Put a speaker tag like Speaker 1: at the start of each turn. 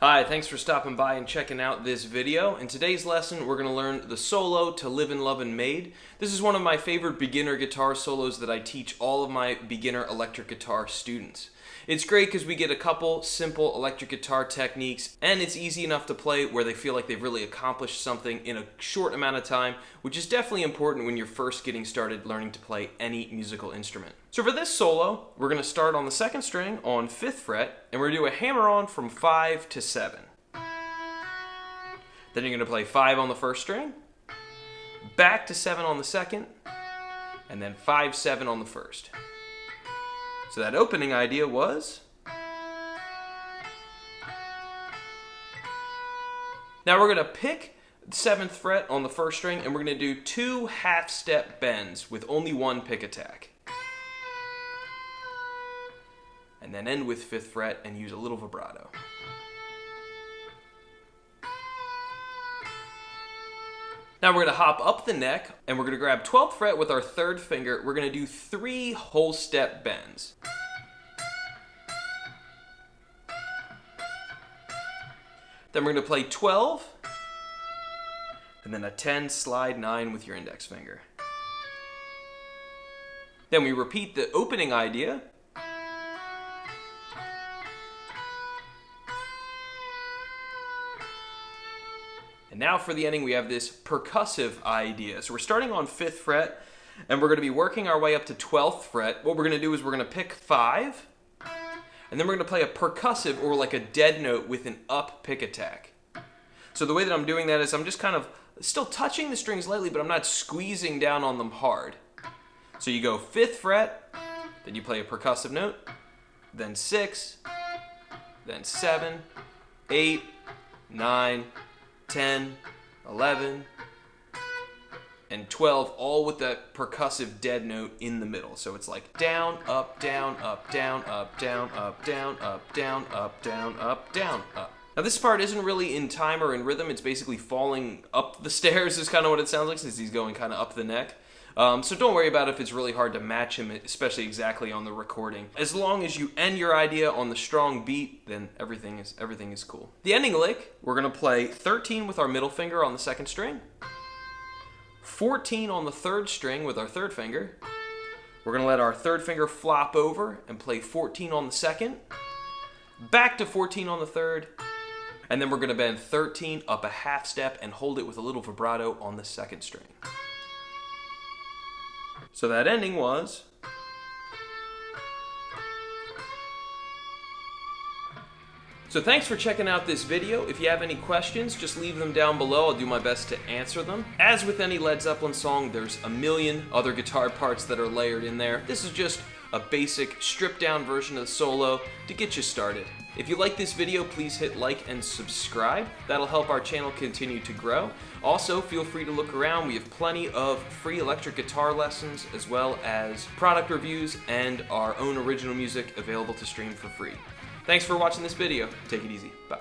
Speaker 1: Hi, thanks for stopping by and checking out this video. In today's lesson, we're going to learn the solo to Live in Love and Maid. This is one of my favorite beginner guitar solos that I teach all of my beginner electric guitar students. It's great because we get a couple simple electric guitar techniques, and it's easy enough to play where they feel like they've really accomplished something in a short amount of time, which is definitely important when you're first getting started learning to play any musical instrument. So for this solo, we're going to start on the second string on 5th fret, and we're going to do a hammer-on from 5 to 7. Then you're going to play 5 on the first string, back to 7 on the second, and then 5-7 on the first. So that opening idea was... Now we're going to pick the 7th fret on the first string, and we're going to do 2 half-step bends with only one pick attack. And then end with 5th fret and use a little vibrato. Now we're going to hop up the neck, and we're going to grab 12th fret with our 3rd finger. We're going to do 3 whole step bends. Then we're going to play 12, and then a 10 slide 9 with your index finger. Then we repeat the opening idea. And now for the ending, we have this percussive idea. So we're starting on 5th fret, and we're going to be working our way up to 12th fret. What we're going to do is we're going to pick 5, and then we're going to play a percussive, or like a dead note, with an up pick attack. So the way that I'm doing that is I'm just kind of still touching the strings lightly, but I'm not squeezing down on them hard. So you go 5th fret, then you play a percussive note, then 6, then 7, 8, 9, 10, 11, and 12, all with that percussive dead note in the middle. So it's like down, up, down, up, down, up, down, up, down, up, down, up, down, up, down, up. Now this part isn't really in time or in rhythm. It's basically falling up the stairs is kind of what it sounds like, since he's going kind of up the neck. So don't worry about if it's really hard to match him, especially exactly on the recording. As long as you end your idea on the strong beat, then everything is cool. The ending lick, we're going to play 13 with our middle finger on the 2nd string, 14 on the 3rd string with our 3rd finger. We're going to let our 3rd finger flop over and play 14 on the 2nd, back to 14 on the 3rd, and then we're going to bend 13 up a half step and hold it with a little vibrato on the 2nd string. So that ending was... So thanks for checking out this video. If you have any questions, just leave them down below. I'll do my best to answer them. As with any Led Zeppelin song, there's a million other guitar parts that are layered in there. This is just a basic, stripped-down version of the solo to get you started. If you like this video, please hit like and subscribe. That'll help our channel continue to grow. Also, feel free to look around. We have plenty of free electric guitar lessons, as well as product reviews and our own original music available to stream for free. Thanks for watching this video. Take it easy. Bye.